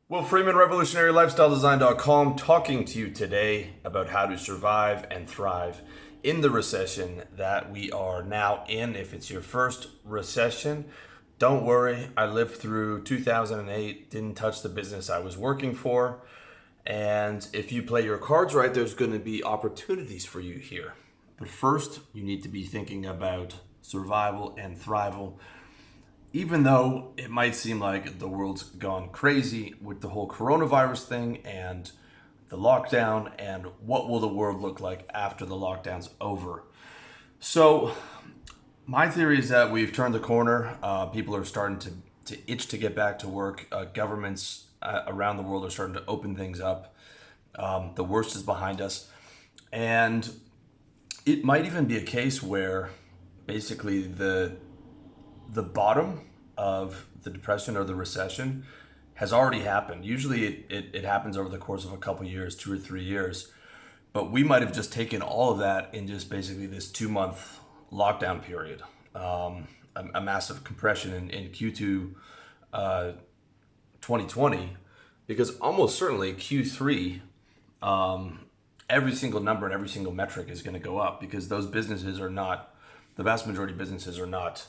Will Freeman, RevolutionaryLifestyleDesign.com, talking to you today about how to survive and thrive in the recession that we are now in. If it's your first recession, don't worry. I lived through 2008, didn't touch the business I was working for. And if you play your cards right, there's going to be opportunities for you here. But first, you need to be thinking about survival and thrival. Even though it might seem like the world's gone crazy with the whole coronavirus thing and the lockdown, and what will the world look like after the lockdown's over? So my theory is that we've turned the corner. People are starting to itch to get back to work. Governments around the world are starting to open things up. The worst is behind us. And it might even be a case where basically the bottom of the depression or the recession has already happened. Usually it happens over the course of a couple years, 2 or 3 years. But we might have just taken all of that in just basically this 2-month lockdown period. A massive compression in Q2 2020, because almost certainly Q3, every single number and every single metric is going to go up, because those businesses are not, the vast majority of businesses are not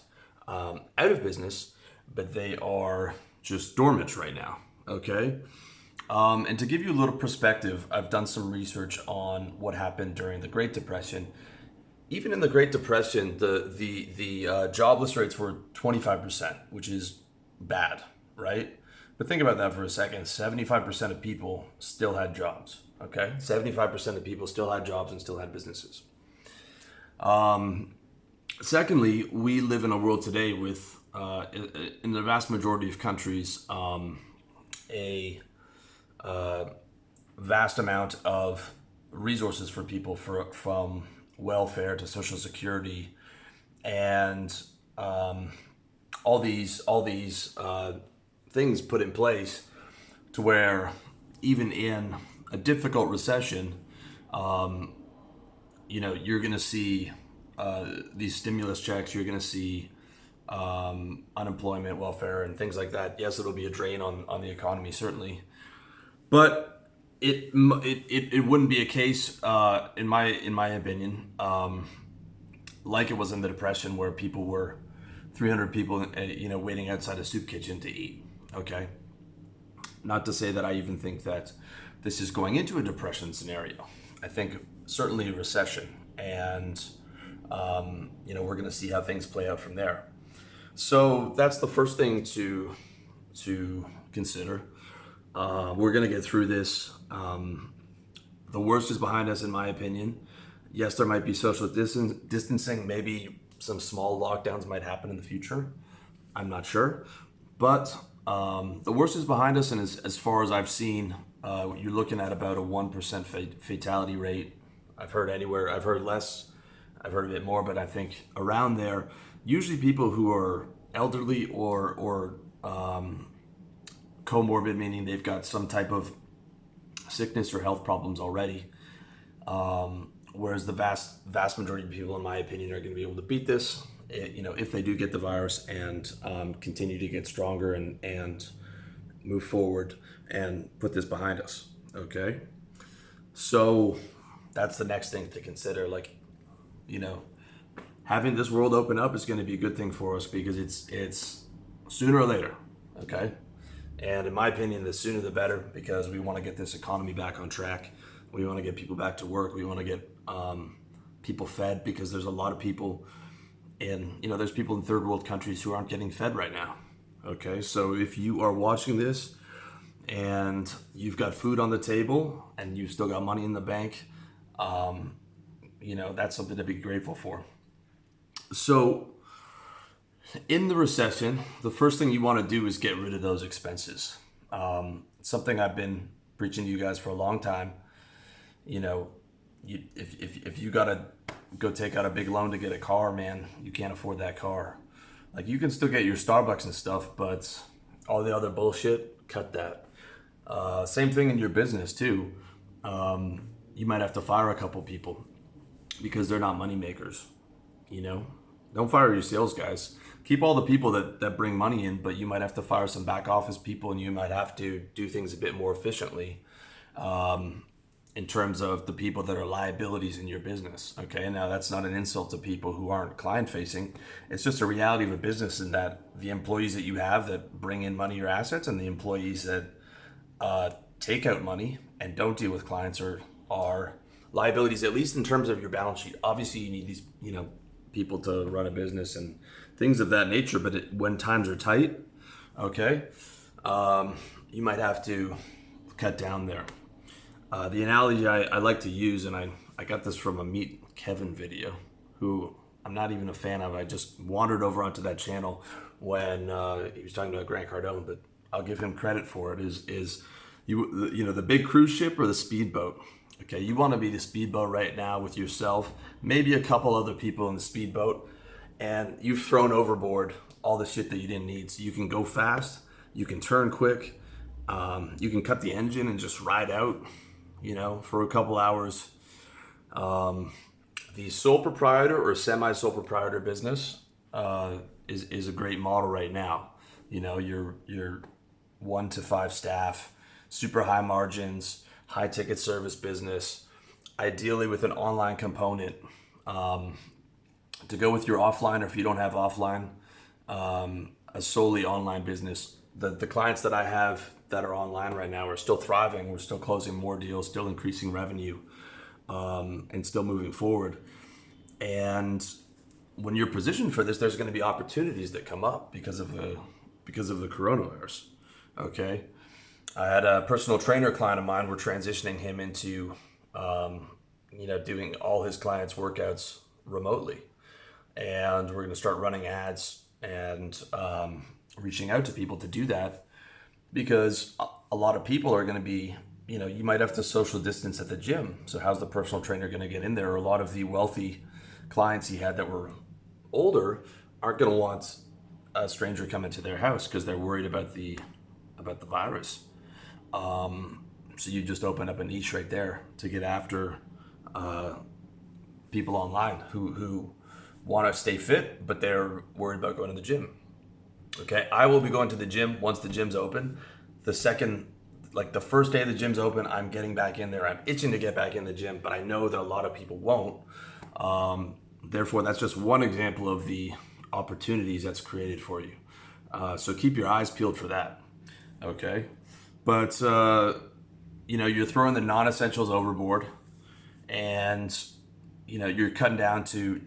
out of business, but they are just dormant right now. Okay. And to give you a little perspective, I've done some research on what happened during the Great Depression. Even in the Great Depression, the jobless rates were 25%, which is bad, right? But think about that for a second. 75% of people still had jobs. Okay, 75% of people still had jobs and still had businesses. Secondly, we live in a world today with, in the vast majority of countries, a vast amount of resources for people, from welfare to social security, and all these things put in place to where even in a difficult recession, you're going to see these stimulus checks, you're going to see unemployment, welfare, and things like that. Yes, it'll be a drain on the economy, certainly, but it wouldn't be a case, in my opinion, like it was in the Depression, where people were 300 people, waiting outside a soup kitchen to eat. Okay, not to say that I even think that this is going into a depression scenario. I think certainly a recession, and we're going to see how things play out from there. So that's the first thing to consider. We're going to get through this. The worst is behind us, in my opinion. Yes, there might be social distancing. Maybe some small lockdowns might happen in the future. I'm not sure. But the worst is behind us, and as far as I've seen, you're looking at about a 1% fatality rate. I've heard less, I've heard a bit more, but I think around there. Usually people who are elderly or comorbid, meaning they've got some type of sickness or health problems already. Whereas the vast majority of people, in my opinion, are going to be able to beat this, if they do get the virus, and continue to get stronger and move forward and put this behind us. Okay. So that's the next thing to consider. Having this world open up is going to be a good thing for us, because it's sooner or later. Okay. And in my opinion, the sooner the better, because we want to get this economy back on track. We want to get people back to work. We want to get people fed, because there's a lot of people there's people in third world countries who aren't getting fed right now. Okay. So if you are watching this and you've got food on the table and you've still got money in the bank, that's something to be grateful for. So in the recession, the first thing you want to do is get rid of those expenses. Something I've been preaching to you guys for a long time. If you got to go take out a big loan to get a car, man, you can't afford that car. You can still get your Starbucks and stuff, but all the other bullshit, cut that. Same thing in your business too. You might have to fire a couple people because they're not money makers. Don't fire your sales guys. Keep all the people that bring money in, but you might have to fire some back office people, and you might have to do things a bit more efficiently in terms of the people that are liabilities in your business. Okay, now that's not an insult to people who aren't client facing. It's just a reality of a business, in that the employees that you have that bring in money or assets, and the employees that take out money and don't deal with clients are liabilities, at least in terms of your balance sheet. Obviously, you need these, people to run a business and things of that nature. But when times are tight, okay, you might have to cut down there. The analogy I like to use, and I got this from a Meet Kevin video, who I'm not even a fan of. I just wandered over onto that channel when he was talking about Grant Cardone, but I'll give him credit for it. Is the big cruise ship or the speedboat? Okay, you want to be the speedboat right now with yourself, maybe a couple other people in the speedboat, and you've thrown overboard all the shit that you didn't need. So you can go fast, you can turn quick, you can cut the engine and just ride out, for a couple hours. The sole proprietor or semi-sole proprietor business is a great model right now. Your 1 to 5 staff, super high margins, high ticket service business, ideally with an online component to go with your offline, or if you don't have offline, a solely online business. The clients that I have that are online right now are still thriving. We're still closing more deals, still increasing revenue, and still moving forward. And when you're positioned for this, there's going to be opportunities that come up because of the coronavirus. Okay. I had a personal trainer client of mine. We're transitioning him into, doing all his clients' workouts remotely. And we're going to start running ads and reaching out to people to do that, because a lot of people are going to be, you might have to social distance at the gym. So how's the personal trainer going to get in there? A lot of the wealthy clients he had that were older aren't going to want a stranger coming to their house because they're worried about the virus. So you just open up a niche right there to get after people online who want to stay fit, but they're worried about going to the gym. Okay, I will be going to the gym once the gym's open. The first day the gym's open, I'm getting back in there. I'm itching to get back in the gym, but I know that a lot of people won't. Therefore, that's just one example of the opportunities that's created for you. So keep your eyes peeled for that. Okay. But, you're throwing the non-essentials overboard, and, you're cutting down to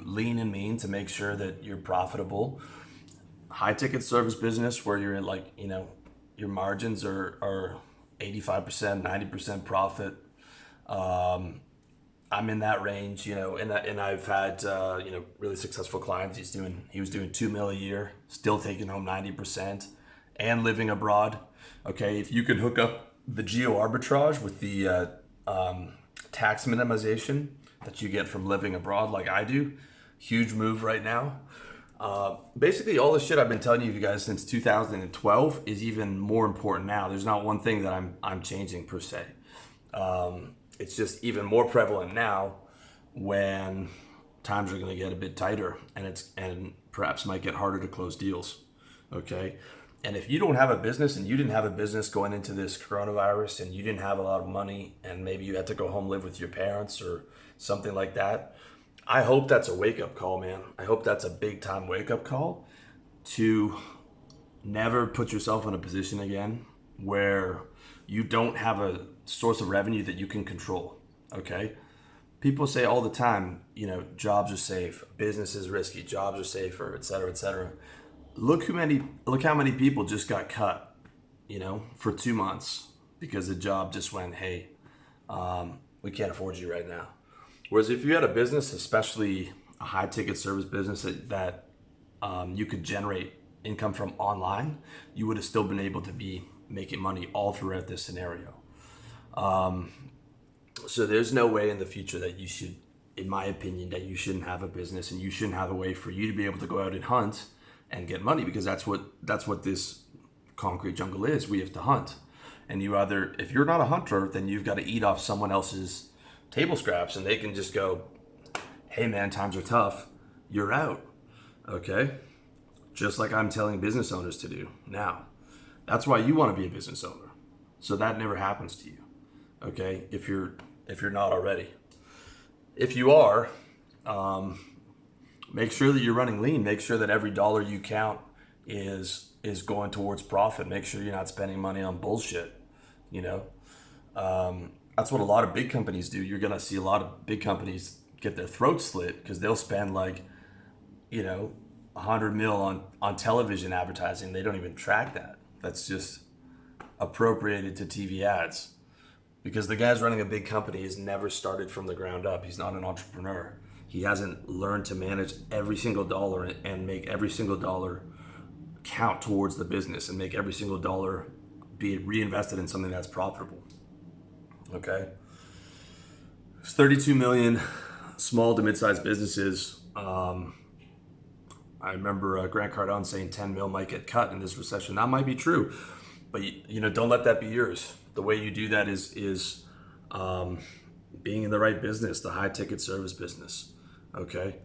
lean and mean to make sure that you're profitable. High ticket service business where you're your margins are 85%, 90% profit. I'm in that range, and I've had, really successful clients. He was doing $2 million a year, still taking home 90% and living abroad. Okay, if you could hook up the geo arbitrage with the tax minimization that you get from living abroad, like I do, huge move right now. Basically, all the shit I've been telling you guys since 2012 is even more important now. There's not one thing that I'm changing per se. It's just even more prevalent now when times are going to get a bit tighter, and perhaps might get harder to close deals. Okay. And if you don't have a business, and you didn't have a business going into this coronavirus, and you didn't have a lot of money, and maybe you had to go home, live with your parents or something like that, I hope that's a wake-up call, man. I hope that's a big-time wake-up call to never put yourself in a position again where you don't have a source of revenue that you can control, okay? People say all the time, jobs are safe, business is risky, jobs are safer, et cetera, et cetera. Look how many people just got cut, for 2 months because the job just went, hey, we can't afford you right now. Whereas if you had a business, especially a high ticket service business that you could generate income from online, you would have still been able to be making money all throughout this scenario. So there's no way in the future that you should, in my opinion, that you shouldn't have a business, and you shouldn't have a way for you to be able to go out and hunt and get money, because that's what this concrete jungle is. We have to hunt. And if you're not a hunter, then you've got to eat off someone else's table scraps, and they can just go, hey man, times are tough, you're out. Okay? Just like I'm telling business owners to do now. That's why you want to be a business owner. So that never happens to you. Okay? If you're not already. If you are, make sure that you're running lean. Make sure that every dollar you count is going towards profit. Make sure you're not spending money on bullshit. You know, that's what a lot of big companies do. You're gonna see a lot of big companies get their throats slit because they'll spend like, 100 mil on television advertising. They don't even track that. That's just appropriated to TV ads. Because the guy's running a big company has never started from the ground up. He's not an entrepreneur. He hasn't learned to manage every single dollar and make every single dollar count towards the business and make every single dollar be reinvested in something that's profitable. Okay? There's 32 million small to mid-sized businesses. I remember Grant Cardone saying 10 mil might get cut in this recession. That might be true, but don't let that be yours. The way you do that is being in the right business, the high ticket service business. Okay,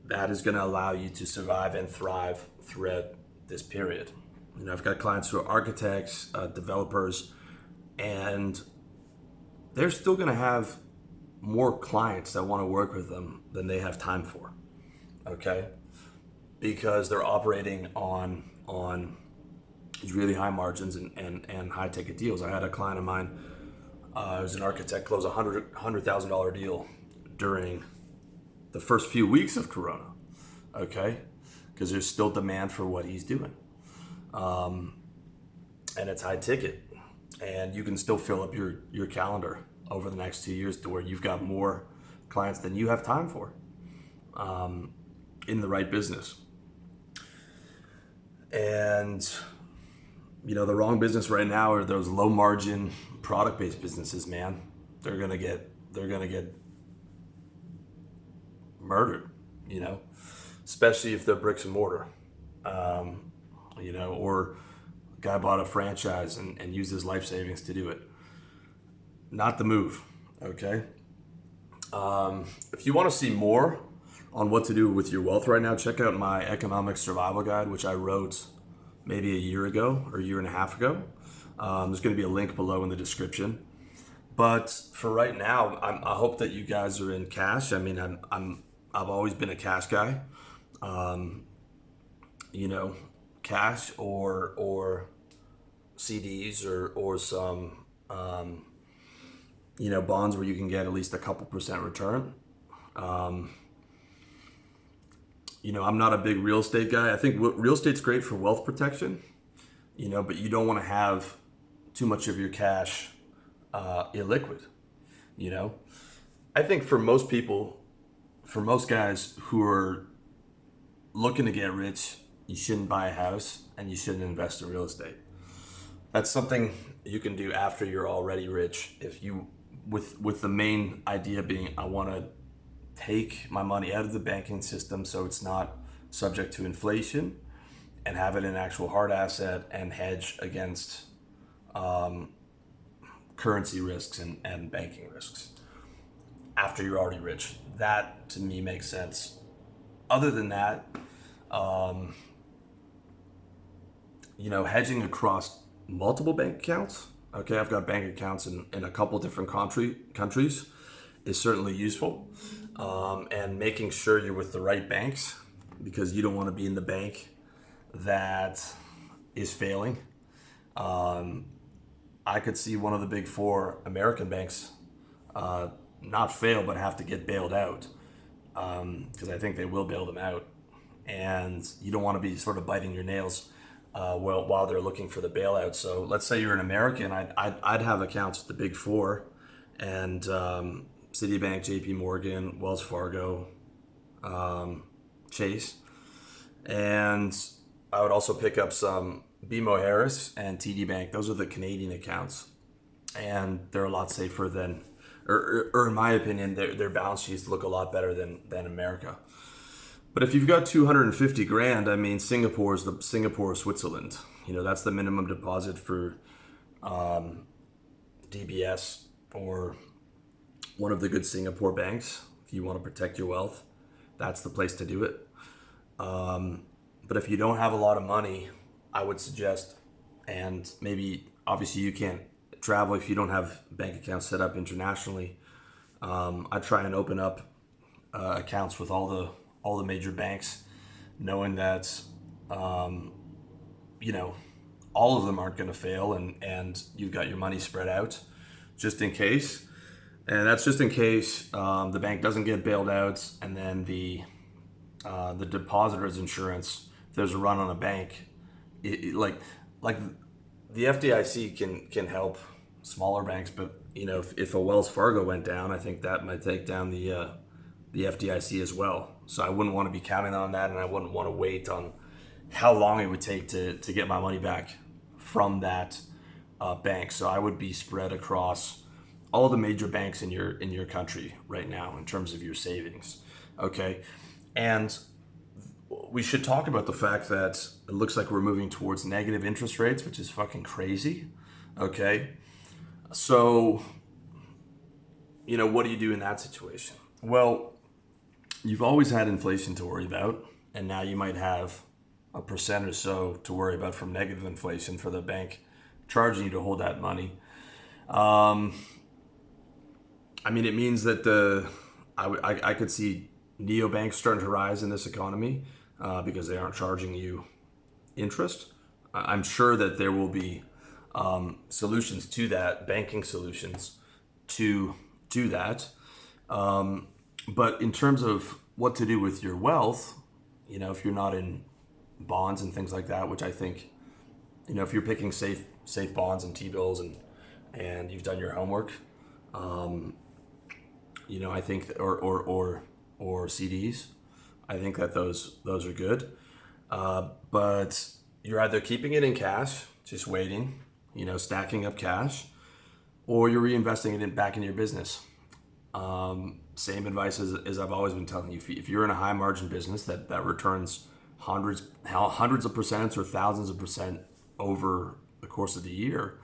that is going to allow you to survive and thrive throughout this period. I've got clients who are architects, developers, and they're still going to have more clients that want to work with them than they have time for. Okay, because they're operating on really high margins and high ticket deals. I had a client of mine who's an architect close a $100,000 deal during the first few weeks of Corona. Okay, because there's still demand for what he's doing, and it's high ticket, and you can still fill up your calendar over the next 2 years to where you've got more clients than you have time for, in the right business. And the wrong business right now are those low margin product based businesses, man. They're gonna get murdered, especially if they're bricks and mortar. Or a guy bought a franchise and used his life savings to do it. Not the move, okay? If you want to see more on what to do with your wealth right now, check out my economic survival guide, which I wrote maybe a year ago or a year and a half ago. There's going to be a link below in the description. But for right now, I hope that you guys are in cash. I mean, I've always been a cash guy. Cash or CDs or some bonds where you can get at least a couple percent return. I'm not a big real estate guy. I think real estate's great for wealth protection, but you don't want to have too much of your cash illiquid. I think for most people, for most guys who are looking to get rich, you shouldn't buy a house and you shouldn't invest in real estate. That's something you can do after you're already rich. If you, with the main idea being, I want to take my money out of the banking system so it's not subject to inflation, and have it in an actual hard asset and hedge against currency risks and banking risks after you're already rich. That to me makes sense. Other than that, hedging across multiple bank accounts. Okay, I've got bank accounts in a couple different countries is certainly useful. And making sure you're with the right banks, because you don't want to be in the bank that is failing. I could see one of the big four American banks not fail, but have to get bailed out, because I think they will bail them out. And you don't want to be sort of biting your nails while they're looking for the bailout. So let's say you're an American, I'd have accounts with the big four, and Citibank, JP Morgan, Wells Fargo, Chase. And I would also pick up some BMO Harris and TD Bank. Those are the Canadian accounts. And they're a lot safer than, or in my opinion, their balance sheets look a lot better than America. But if you've got 250 grand, I mean, Singapore is Singapore, Switzerland. That's the minimum deposit for DBS or one of the good Singapore banks. If you want to protect your wealth, that's the place to do it. But if you don't have a lot of money, I would suggest, and maybe obviously you can't travel if you don't have bank accounts set up internationally. I try and open up accounts with all the major banks, knowing that you know all of them aren't going to fail, and you've got your money spread out just in case. And that's just in case the bank doesn't get bailed out, and then the depositor's insurance. If there's a run on a bank, like the FDIC can help smaller banks, but if a Wells Fargo went down, I think that might take down the FDIC as well. So I wouldn't want to be counting on that, and I wouldn't want to wait on how long it would take to get my money back from that bank. So I would be spread across all the major banks in your country right now in terms of your savings. Okay, and we should talk about the fact that it looks like we're moving towards negative interest rates, which is fucking crazy. Okay, so what do you do in that situation? Well, you've always had inflation to worry about, and now you might have a percent or so to worry about from negative inflation for the bank charging you to hold that money. It means that I could see neobanks starting to rise in this economy because they aren't charging you interest. I'm sure that there will be solutions to that, banking solutions to that. But in terms of what to do with your wealth, if you're not in bonds and things like that, which I think, if you're picking safe bonds and T-bills and you've done your homework, I think, or CDs, I think that those are good. But you're either keeping it in cash, just waiting, stacking up cash, or you're reinvesting it back in your business. Same advice as I've always been telling you. If you're in a high margin business that returns hundreds of percent or thousands of percent over the course of the year,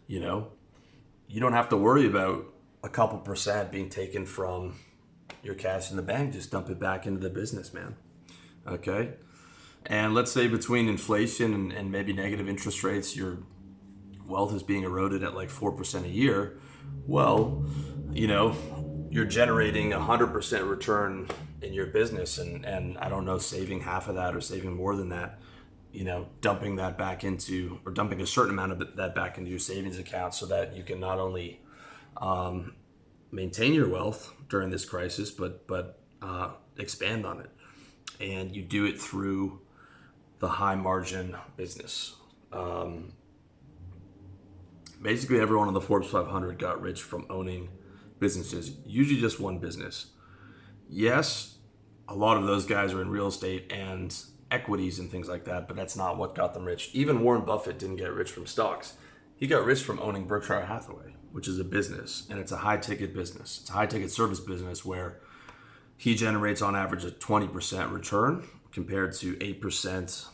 you don't have to worry about a couple percent being taken from your cash in the bank. Just dump it back into the business, man. Okay. And let's say between inflation and maybe negative interest rates, your wealth is being eroded at like 4% a year. Well, you're generating 100% return in your business, and I don't know, saving half of that or saving more than that, dumping that back into, or dumping a certain amount of that back into your savings account so that you can not only maintain your wealth during this crisis, but expand on it. And you do it through the high margin business. Basically, everyone on the Forbes 500 got rich from owning businesses, usually just one business. Yes, a lot of those guys are in real estate and equities and things like that, but that's not what got them rich. Even Warren Buffett didn't get rich from stocks. He got rich from owning Berkshire Hathaway, which is a business, and it's a high ticket business. It's a high ticket service business where he generates on average a 20% return compared to 8%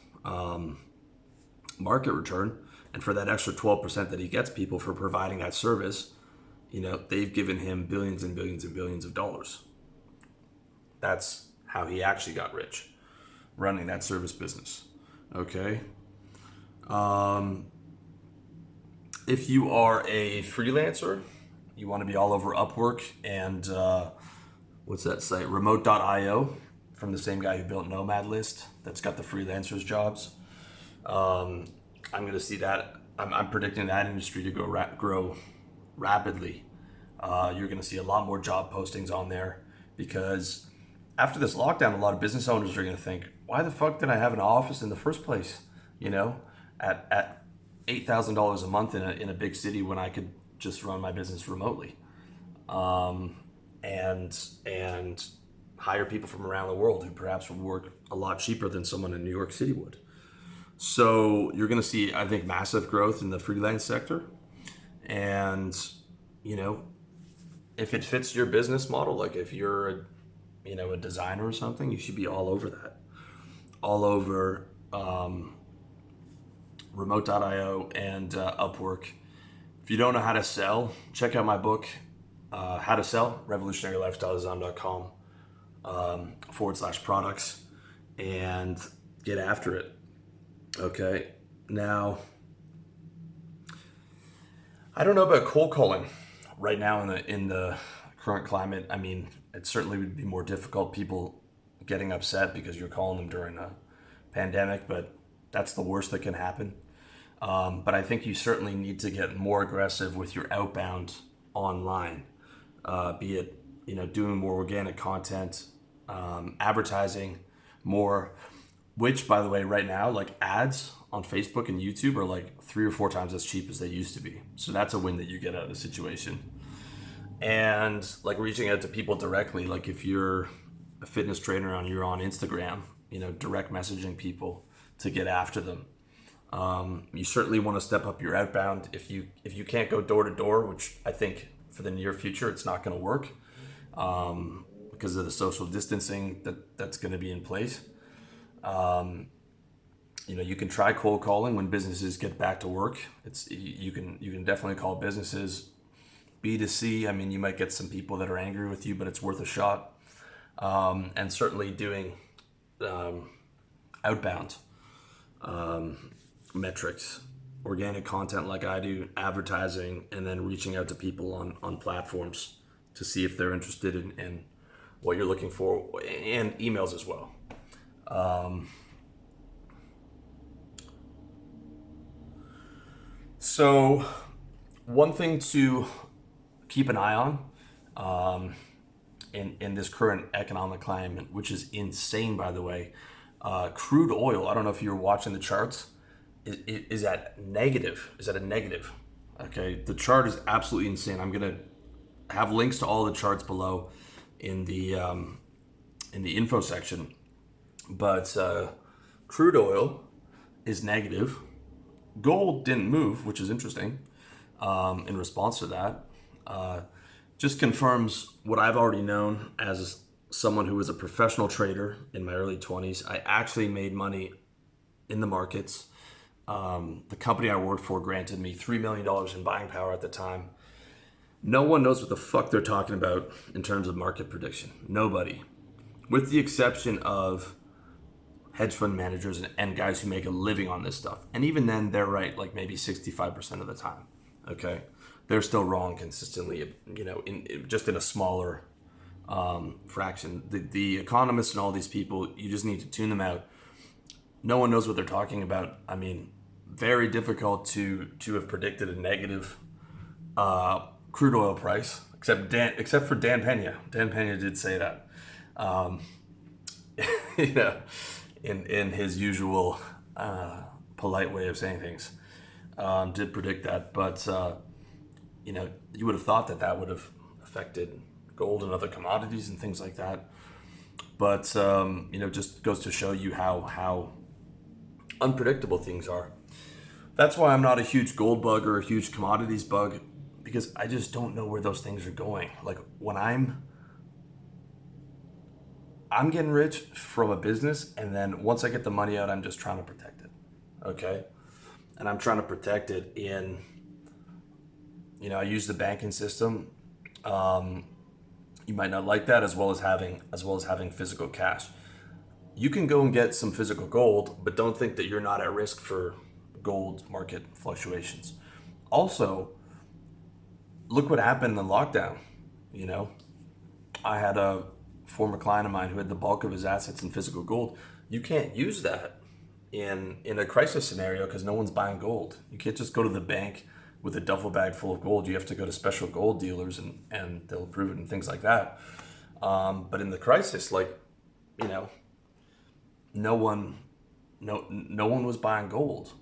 market return. And for that extra 12% that he gets people for providing that service, they've given him billions and billions and billions of dollars. That's how he actually got rich, running that service business. Okay. If you are a freelancer, you want to be all over Upwork and what's that site? Remote.io, from the same guy who built Nomad List, that's got the freelancers jobs. I'm going to see that. I'm predicting that industry to grow rapidly. You're going to see a lot more job postings on there because after this lockdown, a lot of business owners are going to think, why the fuck did I have an office in the first place? At $8,000 a month in a big city when I could just run my business remotely, and hire people from around the world who perhaps would work a lot cheaper than someone in New York City would. So you're going to see, I think, massive growth in the freelance sector. And, if it fits your business model, like if you're a designer or something, you should be all over that. All over Remote.io and Upwork. If you don't know how to sell, check out my book, How to Sell, revolutionarylifestyledesign.com /products. and get after it. Okay. Now, I don't know about cold calling right now in the current climate. I mean, it certainly would be more difficult. People getting upset because you're calling them during a pandemic, but that's the worst that can happen. But I think you certainly need to get more aggressive with your outbound online, be it doing more organic content, advertising more. Which, by the way, right now, like ads on Facebook and YouTube are like 3 or 4 times as cheap as they used to be. So that's a win that you get out of the situation. And like reaching out to people directly, like if you're a fitness trainer and you're on Instagram, direct messaging people to get after them. You certainly want to step up your outbound. If you can't go door to door, which I think for the near future it's not going to work because of the social distancing that's going to be in place. You can try cold calling when businesses get back to work. You can definitely call businesses B2C. I mean, you might get some people that are angry with you, but it's worth a shot. And certainly doing outbound metrics, organic content like I do, advertising, and then reaching out to people on platforms to see if they're interested in what you're looking for, and emails as well. So one thing to keep an eye on in this current economic climate, which is insane, by the way, crude oil, I don't know if you're watching the charts, is at negative, is at a negative. Okay, the chart is absolutely insane. I'm going to have links to all the charts below in the info section. But crude oil is negative. Gold didn't move, which is interesting in response to that. Just confirms what I've already known as someone who was a professional trader in my early 20s. I actually made money in the markets. The company I worked for granted me $3 million in buying power at the time. No one knows what the fuck they're talking about in terms of market prediction. Nobody. With the exception of hedge fund managers and guys who make a living on this stuff. And even then, they're right like maybe 65% of the time. Okay? They're still wrong consistently, just in a smaller fraction. The economists and all these people, you just need to tune them out. No one knows what they're talking about. I mean, very difficult to have predicted a negative crude oil price, except for Dan Pena. Dan Pena did say that. In his usual polite way of saying things, did predict that. But you would have thought that would have affected gold and other commodities and things like that. But just goes to show you how unpredictable things are. That's why I'm not a huge gold bug or a huge commodities bug, because I just don't know where those things are going. Like when I'm getting rich from a business, and then once I get the money out, I'm just trying to protect it. Okay? And I'm trying to protect it in, I use the banking system. You might not like that, as well as having physical cash. You can go and get some physical gold, but don't think that you're not at risk for gold market fluctuations. Also, look what happened in the lockdown. I had a former client of mine who had the bulk of his assets in physical gold. You can't use that in a crisis scenario because no one's buying gold. You can't just go to the bank with a duffel bag full of gold. You have to go to special gold dealers and they'll approve it and things like that. But in the crisis, no one was buying gold.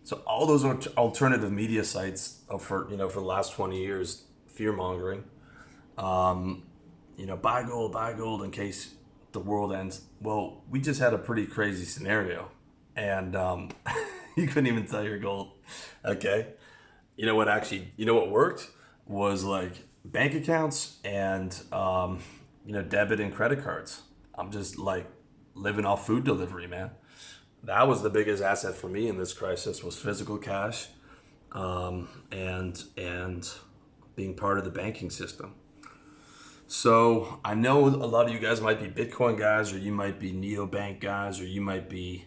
So all those alternative media sites for the last 20 years, fear mongering, buy gold in case the world ends. Well, we just had a pretty crazy scenario, and you couldn't even sell your gold. Okay, what worked was like bank accounts and debit and credit cards. I'm just like living off food delivery, man. That was the biggest asset for me in this crisis, was physical cash, and being part of the banking system. So I know a lot of you guys might be Bitcoin guys, or you might be neobank guys, or you might be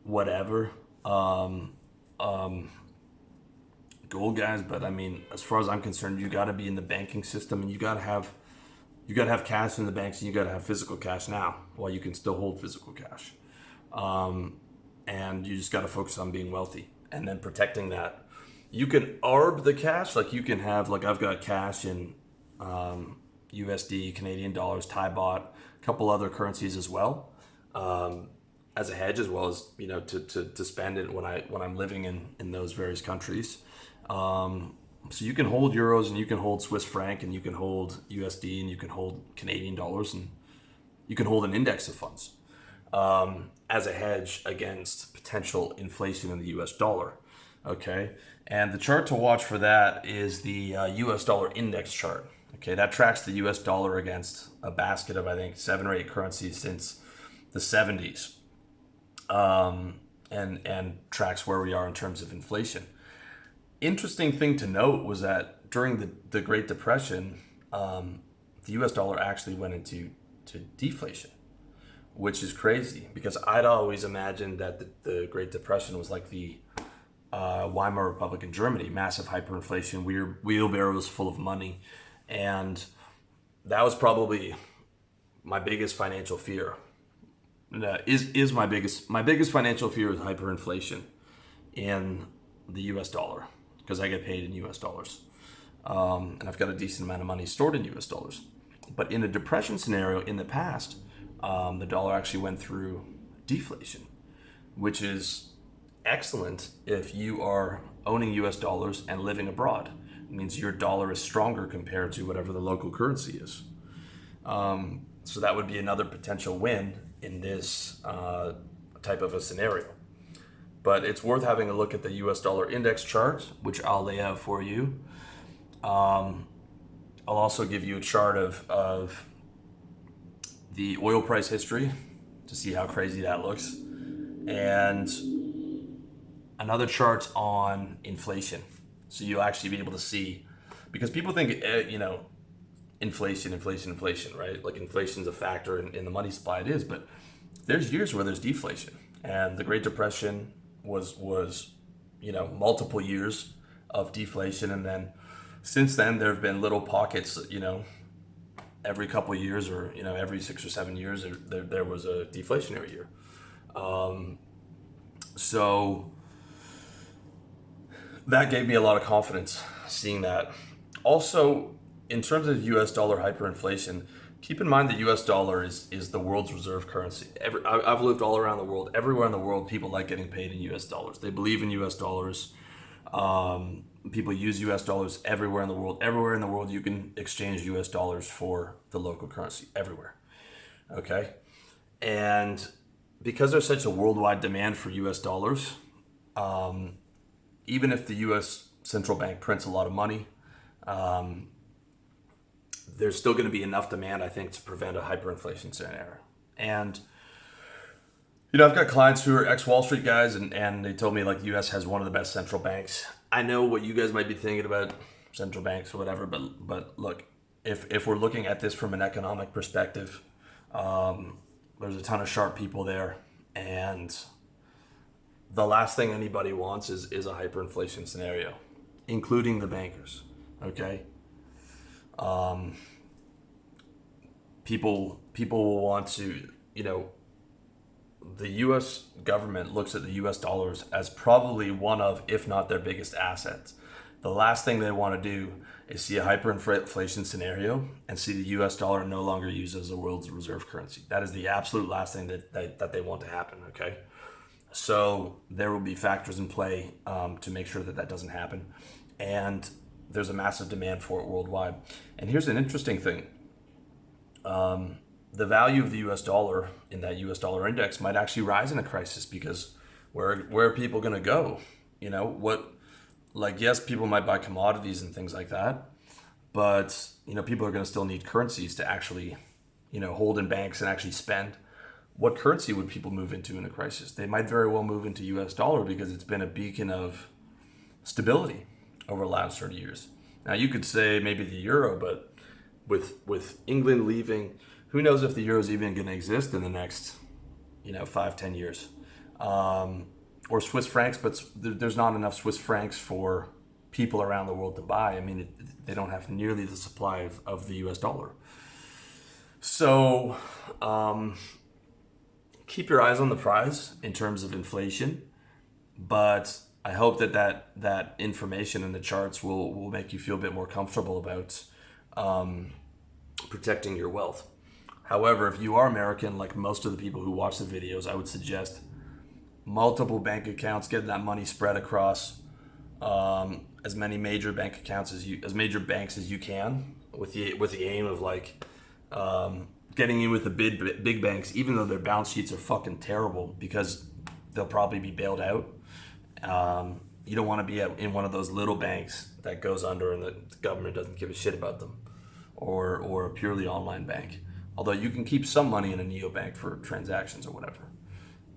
whatever, um, um, gold guys. But I mean, as far as I'm concerned, you got to be in the banking system, and you got to have cash in the banks, and you got to have physical cash now, while you can still hold physical cash. And you just got to focus on being wealthy and then protecting that. You can arb the cash, like you can have, like I've got cash in USD, Canadian dollars, Thai baht, a couple other currencies as well, as a hedge, as well as to spend it when I'm living in those various countries. So you can hold euros, and you can hold Swiss franc, and you can hold USD, and you can hold Canadian dollars, and you can hold an index of funds as a hedge against potential inflation in the US dollar. Okay. And the chart to watch for that is the US dollar index chart. Okay. That tracks the US dollar against a basket of, I think, 7 or 8 currencies since the 70s, and tracks where we are in terms of inflation. Interesting thing to note was that during the Great Depression, the US dollar actually went into deflation, which is crazy because I'd always imagined that the Great Depression was like the Weimar Republic in Germany, massive hyperinflation, wheelbarrows full of money. And that was probably my biggest financial fear. Is my biggest financial fear is hyperinflation in the US dollar, because I get paid in US dollars. And I've got a decent amount of money stored in US dollars. But in a depression scenario in the past, the dollar actually went through deflation, which is excellent if you are owning US dollars and living abroad. It means your dollar is stronger compared to whatever the local currency is. So that would be another potential win in this type of a scenario. But it's worth having a look at the US dollar index chart, which I'll lay out for you. I'll also give you a chart of the oil price history to see how crazy that looks, and another chart on inflation. So you'll actually be able to see, because people think, inflation, right? Like inflation's a factor in the money supply. It is, but there's years where there's deflation. And the Great Depression was multiple years of deflation. And then since then, there have been little pockets, every couple of years, or, every 6 or 7 years, there was a deflationary year. So that gave me a lot of confidence seeing that. Also, in terms of US dollar hyperinflation, keep in mind the US dollar is the world's reserve currency. I've lived all around the world. Everywhere in the world, people like getting paid in US dollars. They believe in US dollars. People use US dollars everywhere in the world. Everywhere in the world, you can exchange US dollars for the local currency. Everywhere. Okay? And because there's such a worldwide demand for US dollars, even if the US central bank prints a lot of money, there's still going to be enough demand, I think, to prevent a hyperinflation scenario. And, I've got clients who are ex-Wall Street guys, and they told me, like, the US has one of the best central banks. I know what you guys might be thinking about central banks or whatever, but look, if we're looking at this from an economic perspective, there's a ton of sharp people there, and the last thing anybody wants is a hyperinflation scenario, including the bankers. Okay. People will want to, the U.S. government looks at the U.S. dollars as probably one of, if not their biggest assets. The last thing they want to do is see a hyperinflation scenario and see the U.S. dollar no longer used as the world's reserve currency. That is the absolute last thing that they want to happen. Okay. So there will be factors in play to make sure that doesn't happen. And there's a massive demand for it worldwide. And here's an interesting thing. The value of the US dollar in that US dollar index might actually rise in a crisis, because where are people going to go? Yes, people might buy commodities and things like that, but, people are going to still need currencies to actually, hold in banks and actually spend. What currency would people move into in a crisis? They might very well move into US dollar, because it's been a beacon of stability over the last 30 years. Now, you could say maybe the euro, but with England leaving, who knows if the euro is even going to exist in the next 5-10 years, or Swiss francs, but there's not enough Swiss francs for people around the world to buy. I mean, they don't have nearly the supply of the US dollar. So keep your eyes on the prize in terms of inflation, but I hope that information and the charts will make you feel a bit more comfortable about protecting your wealth. However, if you are American, like most of the people who watch the videos, I would suggest multiple bank accounts, getting that money spread across as many major bank accounts as major banks as you can, with the aim of getting in with the big banks, even though their balance sheets are fucking terrible because they'll probably be bailed out. You don't want to be in one of those little banks that goes under and the government doesn't give a shit about them, or a purely online bank. Although you can keep some money in a neobank for transactions or whatever.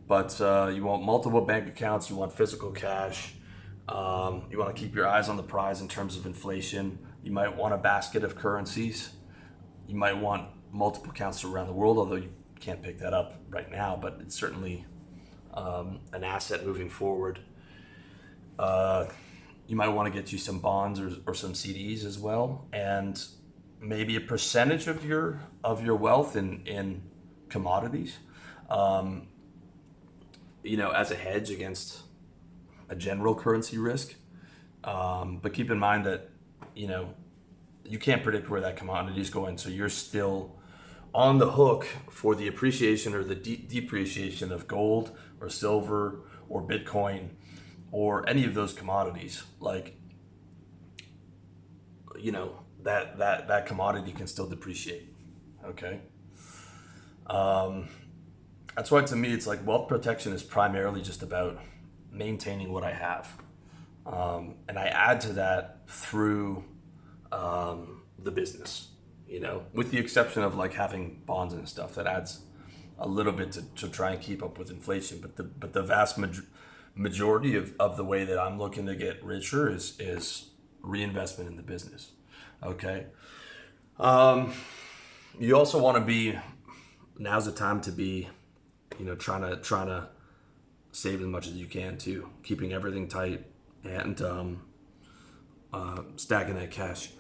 But you want multiple bank accounts, you want physical cash, you want to keep your eyes on the prize in terms of inflation. You might want a basket of currencies. You might want multiple accounts around the world, although you can't pick that up right now, but it's certainly an asset moving forward. You might want to get you some bonds or some CDs as well, and maybe a percentage of your wealth in commodities, as a hedge against a general currency risk. But keep in mind that you can't predict where that commodity is going, so you're still on the hook for the appreciation or the depreciation of gold or silver or Bitcoin or any of those commodities. That commodity can still depreciate. Okay. That's why to me it's like wealth protection is primarily just about maintaining what I have, and I add to that through the business. With the exception of having bonds and stuff, that adds a little bit to try and keep up with inflation. But the vast majority of the way that I'm looking to get richer is reinvestment in the business. Okay. You also want to be, now's the time to be, trying to save as much as you can too, keeping everything tight and stacking that cash.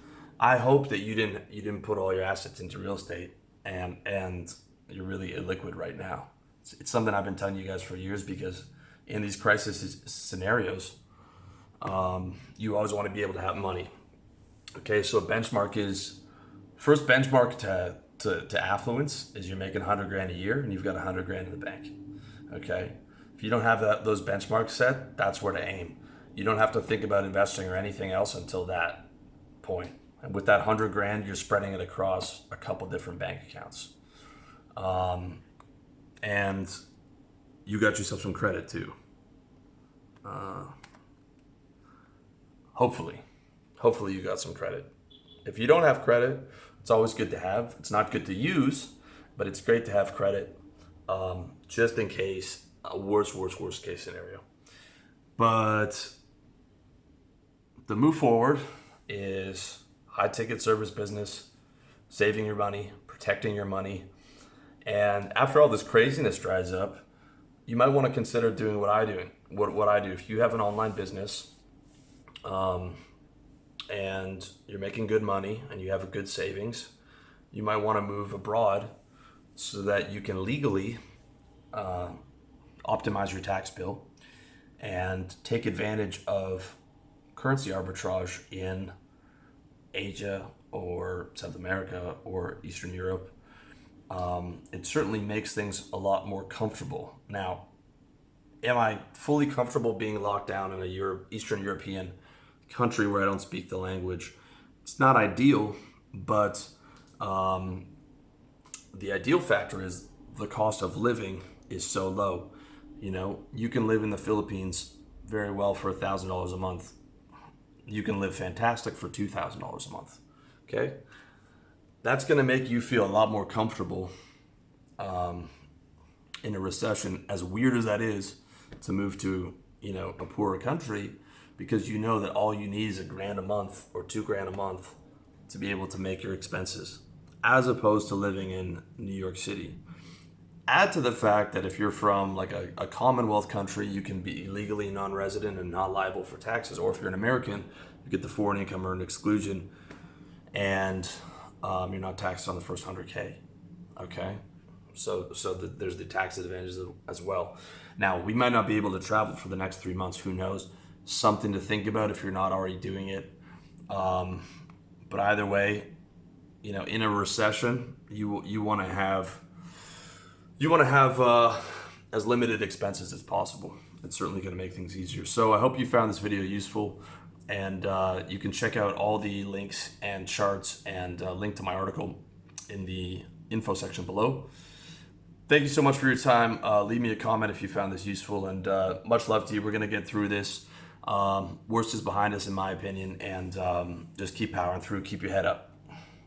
I hope that you didn't put all your assets into real estate and you're really illiquid right now. It's something I've been telling you guys for years, because in these crisis scenarios, you always want to be able to have money. Okay, so first benchmark to affluence is you're making 100 grand a year and you've got 100 grand in the bank. Okay, if you don't have those benchmarks set, that's where to aim. You don't have to think about investing or anything else until that point. And with that 100 grand, you're spreading it across a couple different bank accounts. And you got yourself some credit too. Hopefully you got some credit. If you don't have credit, it's always good to have. It's not good to use, but it's great to have credit, just in case a worst case scenario. But the move forward is high ticket service business, saving your money, protecting your money. And after all this craziness dries up, you might want to consider doing what I do. If you have an online business, and you're making good money and you have a good savings, you might want to move abroad so that you can legally optimize your tax bill and take advantage of currency arbitrage in Asia or South America or Eastern Europe. It certainly makes things a lot more comfortable. Now, am I fully comfortable being locked down in a Eastern European country where I don't speak the language? It's not ideal, but the ideal factor is the cost of living is so low. You can live in the Philippines very well for $1,000 a month. You can live fantastic for $2,000 a month. Okay, that's going to make you feel a lot more comfortable in a recession, as weird as that is to move to a poorer country, because you know that all you need is $1,000 a month or $2,000 a month to be able to make your expenses, as opposed to living in New York City. Add to the fact that if you're from like a Commonwealth country, you can be legally non-resident and not liable for taxes. Or if you're an American, you get the foreign income earned exclusion, and you're not taxed on the first 100K. Okay, so there's the tax advantages as well. Now, we might not be able to travel for the next 3 months. Who knows? Something to think about if you're not already doing it. But either way, in a recession, you want to have as limited expenses as possible. It's certainly going to make things easier. So I hope you found this video useful, and you can check out all the links and charts and link to my article in the info section below. Thank you so much for your time. Leave me a comment if you found this useful, and much love to you. We're going to get through this. Worst is behind us, in my opinion, and just keep powering through. Keep your head up.